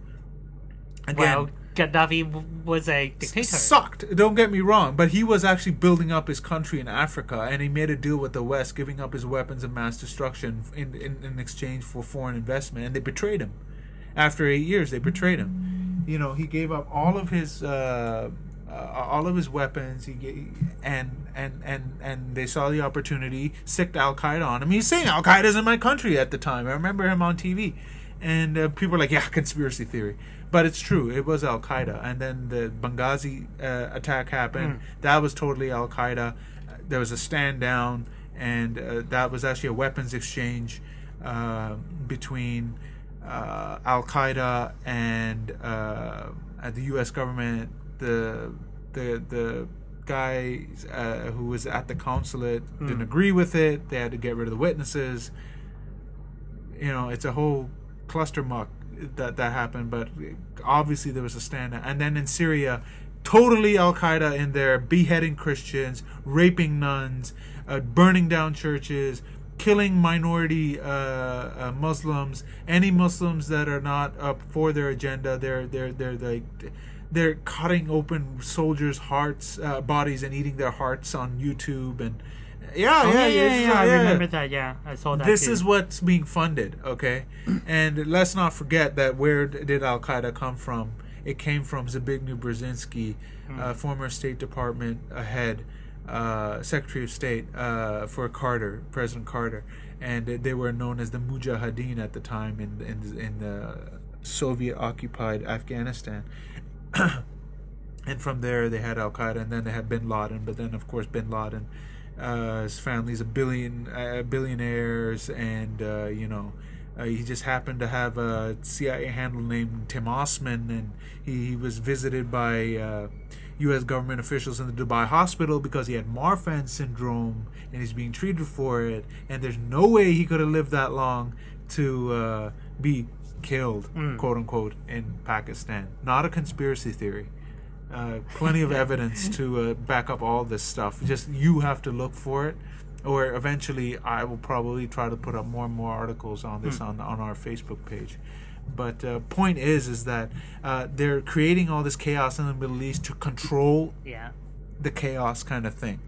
Again, Well, Gaddafi was a dictator. sucked. Don't get me wrong, but he was actually building up his country in Africa, and he made a deal with the West, giving up his weapons of mass destruction in exchange for foreign investment, and they betrayed him. After 8 years, they betrayed him. You know, he gave up all of his weapons. And they saw the opportunity, sicked Al Qaeda on him. He's saying Al Qaeda's in my country at the time. I remember him on TV, and people were like, "Yeah, conspiracy theory," but it's true. It was Al Qaeda. And then the Benghazi attack happened. That was totally Al Qaeda. There was a stand down, and that was actually a weapons exchange between Al Qaeda and the U.S. government. The guy who was at the consulate didn't agree with it. They had to get rid of the witnesses. You know, it's a whole cluster muck that happened. But obviously there was a stand. And then in Syria, totally Al Qaeda in there, beheading Christians, raping nuns, burning down churches, killing minority Muslims, any Muslims that are not up for their agenda. They're cutting open soldiers' hearts, bodies, and eating their hearts on YouTube. And I remember that. Yeah, I saw that. This too. is what's being funded, okay? And let's not forget that where did Al Qaeda come from? It came from Zbigniew Brzezinski, former State Department head, Secretary of State for President Carter, and they were known as the Mujahideen at the time in the Soviet-occupied Afghanistan. And from there they had Al Qaeda, and then they had Bin Laden. But then, of course, Bin Laden, his family's billionaires, and he just happened to have a CIA handle named Tim Osman, and he was visited by U.S. government officials in the Dubai hospital because he had Marfan syndrome, and he's being treated for it. And there's no way he could have lived that long to be killed, quote unquote, in Pakistan. Not a conspiracy theory. Plenty of evidence to back up all this stuff. Just you have to look for it, or eventually I will probably try to put up more and more articles on this on our Facebook page. But point is that they're creating all this chaos in the Middle East to control the chaos kind of thing,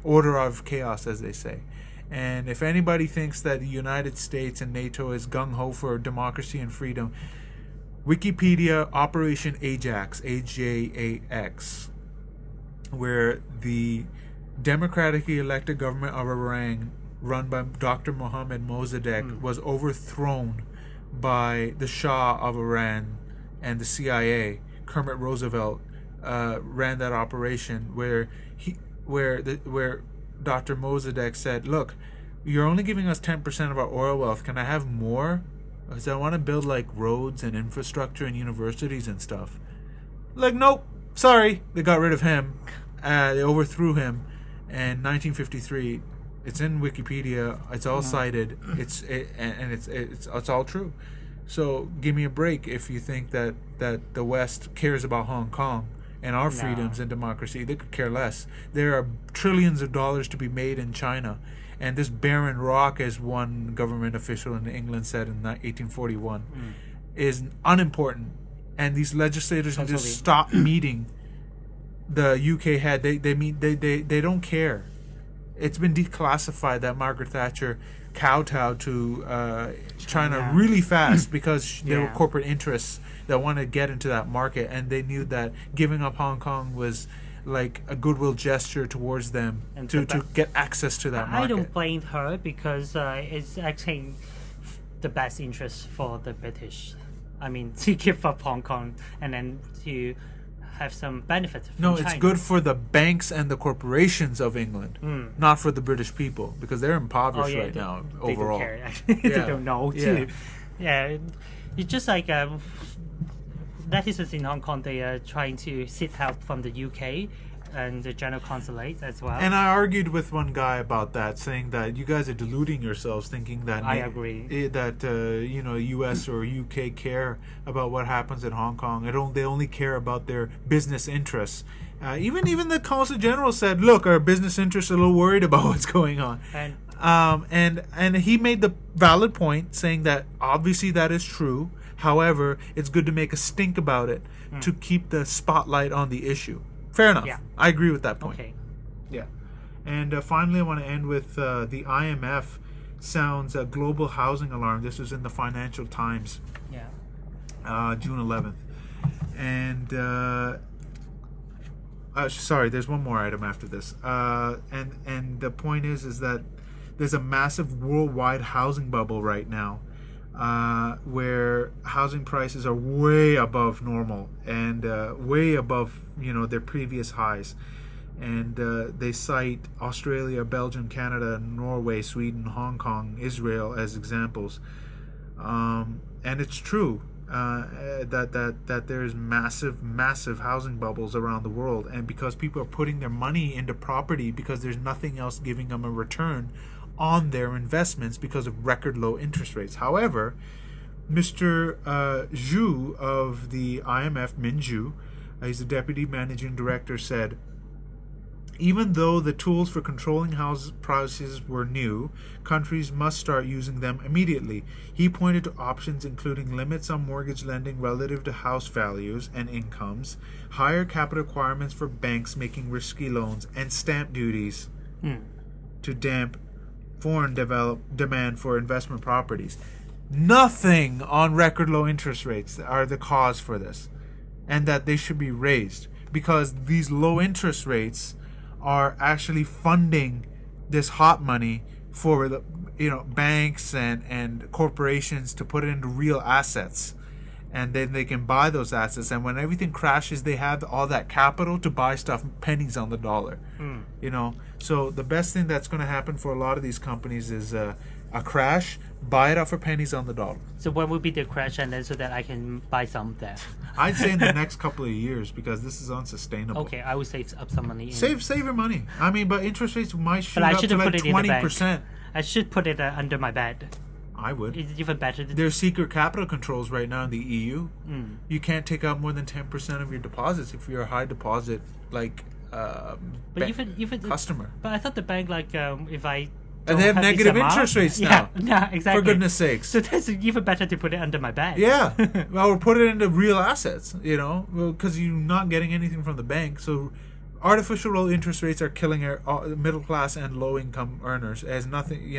order of chaos, as they say. And if anybody thinks that the United States and NATO is gung-ho for democracy and freedom, Wikipedia Operation Ajax, AJAX, where the democratically elected government of Iran, run by Dr. Mohammad Mossadegh, was overthrown by the Shah of Iran and the CIA. Kermit Roosevelt ran that operation where Dr. Mossadegh said, "Look, you're only giving us 10% of our oil wealth. Can I have more? Because I want to build like roads and infrastructure and universities and stuff." Like, nope, sorry. They got rid of him. They overthrew him in 1953. It's in Wikipedia. It's all cited. It's all true. So give me a break if you think that the West cares about Hong Kong and our freedoms and democracy. They could care less. There are trillions of dollars to be made in China. And this barren rock, as one government official in England said in 1841, is unimportant. And these legislators need to stop meeting the UK head. They don't care. It's been declassified that Margaret Thatcher kowtowed to China really fast because there were corporate interests that wanted to get into that market, and they knew that giving up Hong Kong was like a goodwill gesture towards them and to get access to that market. I don't blame her because it's actually the best interest for the British. I mean, to give up Hong Kong and then to have some benefits from China. It's good for the banks and the corporations of England, not for the British people, because they're impoverished right now overall. They don't care. They don't know too. Yeah, it's just like netizens in Hong Kong. They are trying to sit out from the UK and the general consulate as well. And I argued with one guy about that, saying that you guys are deluding yourselves, thinking that I agree. that U.S. or U.K. care about what happens in Hong Kong. They only care about their business interests. Even the Consul General said, "Look, our business interests are a little worried about what's going on." And he made the valid point, saying that obviously that is true. However, it's good to make a stink about it to keep the spotlight on the issue. Fair enough. Yeah. I agree with that point. Okay. Yeah. And finally, I want to end with the IMF sounds a global housing alarm. This was in the Financial Times, June 11th. And sorry, there's one more item after this. And the point is that there's a massive worldwide housing bubble right now, where housing prices are way above normal and way above their previous highs. And they cite Australia, Belgium, Canada, Norway, Sweden, Hong Kong, Israel as examples. And it's true that there's massive housing bubbles around the world, and because people are putting their money into property because there's nothing else giving them a return on their investments because of record low interest rates. However, Mr. Zhu of the IMF, Min Zhu, he's the deputy managing director, said, even though the tools for controlling house prices were new, countries must start using them immediately. He pointed to options including limits on mortgage lending relative to house values and incomes, higher capital requirements for banks making risky loans, and stamp duties to damp foreign demand for investment properties. Nothing on record low interest rates are the cause for this, and that they should be raised, because these low interest rates are actually funding this hot money for the banks and corporations to put it into real assets, and then they can buy those assets, and when everything crashes they have all that capital to buy stuff pennies on the dollar. So the best thing that's going to happen for a lot of these companies is a crash, buy it up for pennies on the dollar. So when will be the crash, and then so that I can buy some there? I'd say in the next couple of years, because this is unsustainable. Okay, I will save up some money. Save your money. I mean, but interest rates might shoot But I up to shouldn't like put it in the 20%. bank. I should put it under my bed. I would. It's even better. There's secret capital controls right now in the EU. You can't take out more than 10% of your deposits if you're a high deposit even customer. But I thought the bank, if I and they have negative interest rates now. Yeah, exactly. For goodness sakes. So that's even better to put it under my bed. Yeah. Well, or put it into real assets, because you're not getting anything from the bank. So artificial low interest rates are killing our middle class and low income earners as nothing,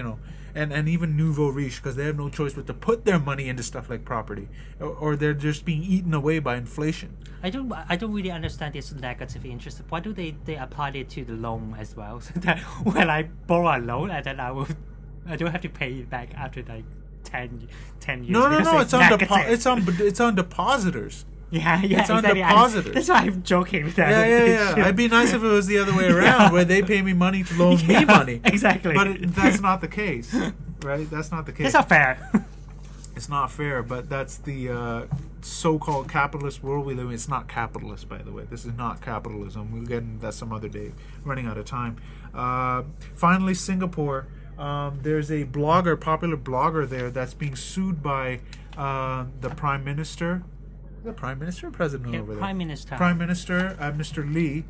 and even nouveau riche, because they have no choice but to put their money into stuff like property, or they're just being eaten away by inflation. I don't really understand this negative interest. Why do they apply it to the loan as well? So that when I borrow a loan, and then I don't have to pay it back after 10 years. No. It's on depositors. Yeah, it's on exactly. depositors. That's why I'm joking with that. Yeah. It'd be nice if it was the other way around, where they pay me money to loan me money. Exactly. But that's not the case, right? That's not the case. It's not fair. It's not fair, but that's the so-called capitalist world we live in. It's not capitalist, by the way. This is not capitalism. We'll get into that some other day. Running out of time. Finally, Singapore. There's a popular blogger there, that's being sued by the Prime Minister. The Prime Minister or President over there? Prime Minister. Prime Minister, Mr. Lee,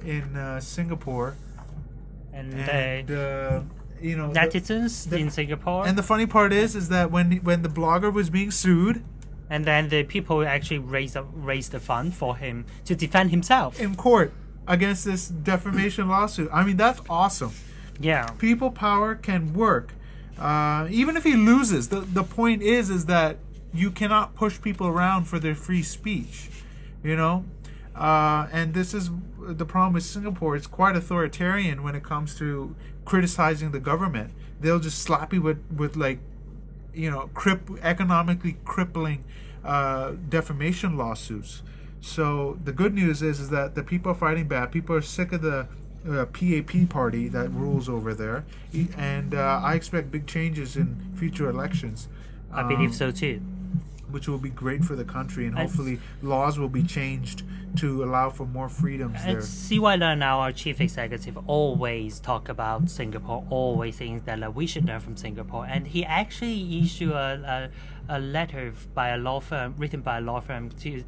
in Singapore. And netizens in Singapore. And the funny part is that when the blogger was being sued, and then the people actually raised the fund for him to defend himself in court against this defamation lawsuit. I mean, that's awesome. Yeah. People power can work. Even if he loses, the point is that you cannot push people around for their free speech, and this is the problem with Singapore. It's quite authoritarian when it comes to criticizing the government. They'll just slap you with economically crippling defamation lawsuits. So the good news is that the people are fighting back. People are sick of the PAP party that rules over there, and I expect big changes in future elections. I believe so too. which will be great for the country, and hopefully laws will be changed to allow for more freedoms And there. CY Leung, our chief executive, always talk about Singapore, always saying that we should learn from Singapore. And he actually issued a letter by a law firm, written by a law firm to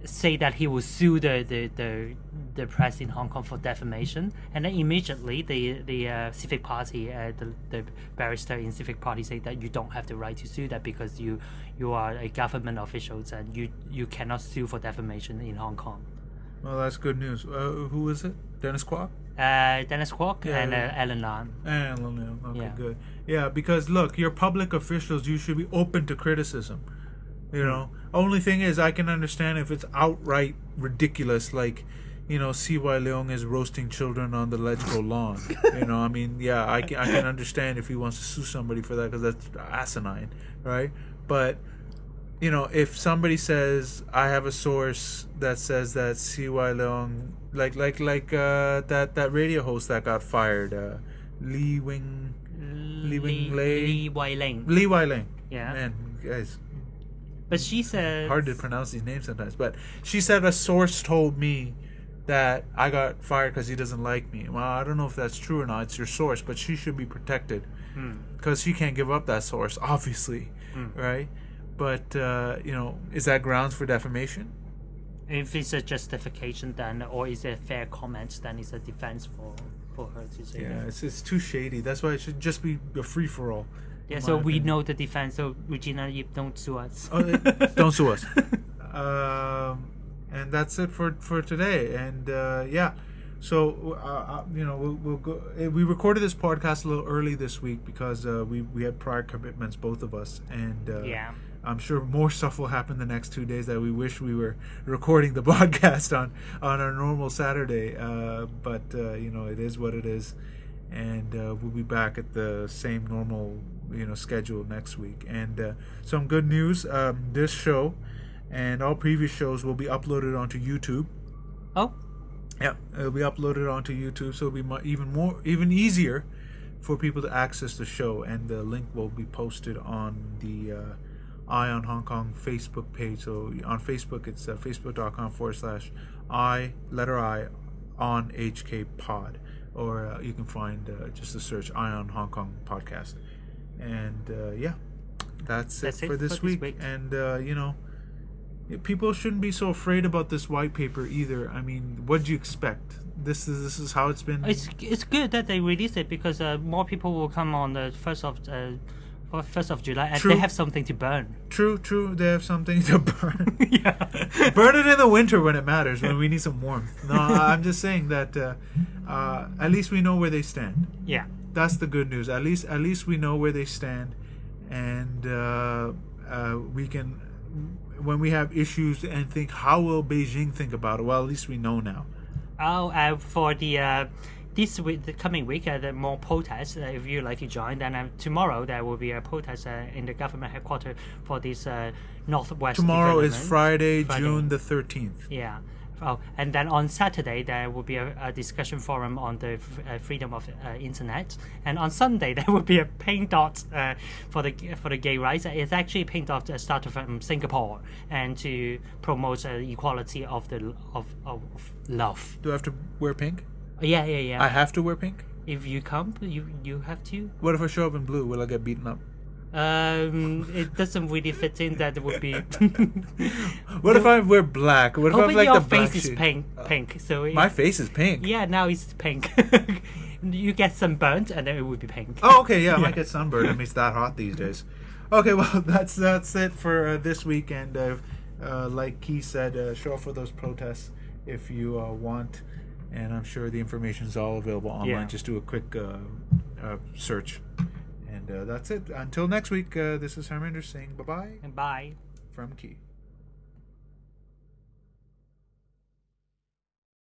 say that he will sue the press in Hong Kong for defamation, and then immediately the Civic Party, the barrister in Civic Party, say that you don't have the right to sue that because you are a government officials and you cannot sue for defamation in Hong Kong. Well, that's good news. Who is it? Dennis Kwok? Dennis Kwok and Alan Lam. Alan Lam. Okay, Yeah. good. Yeah, because look, you're public officials. You should be open to criticism. You know, only thing is, I can understand if it's outright ridiculous, like, you know, C.Y. Leung is roasting children on the Ledgeco lawn. You know, I mean, yeah, I can understand if he wants to sue somebody for that because that's asinine, right? But, you know, if somebody says, I have a source that says that C.Y. Leung, like that radio host that got fired, Lee Wai Ling. Yeah. Man, guys. But she said... Hard to pronounce these names sometimes. But she said a source told me that I got fired because he doesn't like me. Well, I don't know if that's true or not. It's your source. But she should be protected. Because she can't give up that source, obviously. Right? But, you know, is that grounds for defamation? If it's a justification, then, or is it a fair comment, then it's a defense for her to say that. Yeah, it's too shady. That's why it should just be a free-for-all. Yeah, so we know the defense. So Regina, you don't sue us. Oh, don't sue us. And that's it for today. And yeah, so you know, we'll go. We recorded this podcast a little early this week because we had prior commitments, both of us, and Yeah. I'm sure more stuff will happen the next 2 days that we wish we were recording the podcast on our normal Saturday. But you know, it is what it is, and we'll be back at the same normal, you know, schedule next week. And some good news: this show and all previous shows will be uploaded onto YouTube. Oh, Yeah, it'll be uploaded onto YouTube, so it'll be even easier for people to access the show. And the link will be posted on the Eye on Hong Kong Facebook page. So on Facebook, it's facebook.com/I on HK Pod, or you can find just a search Eye on Hong Kong podcast. And yeah, that's it for this week. And you know, people shouldn't be so afraid about this white paper either. I mean, what do you expect? This is how it's been. it's good that they released it because more people will come on the 1st of July, and True. they have something to burn. True. They have something to burn. Yeah. Burn it in the winter when it matters, when we need some warmth. No, I'm just saying that at least we know where they stand. Yeah. That's the good news. At least we know where they stand, and we can, when we have issues and think, how will Beijing think about it? Well, at least we know now. Oh, for the this week, the coming week, there are more protests. If you'd like to join, then tomorrow there will be a protest in the government headquarters for this northwest. Tomorrow is Friday. June the 13th. Yeah. Oh, and then on Saturday there will be a discussion forum on the freedom of internet, and on Sunday there will be a pink dot for the gay rights. It's actually a pink dot started from Singapore and to promote equality of love. Do I have to wear pink? Yeah. I have to wear pink? If you come, you have to. What if I show up in blue? Will I get beaten up? It doesn't really fit in. That would be. What if I wear black? What if I'm but like your the black face is sheep? pink. So My face is pink. Yeah, now it's pink. You get sunburnt, and then it would be pink. Oh, okay, yeah, I might get sunburned. I mean, it's that hot these days. Okay, well, that's it for this week. And like Key said, show up for those protests if you want. And I'm sure the information is all available online. Yeah. Just do a quick search. And that's it. Until next week, this is Harminder saying bye-bye And bye. from Key.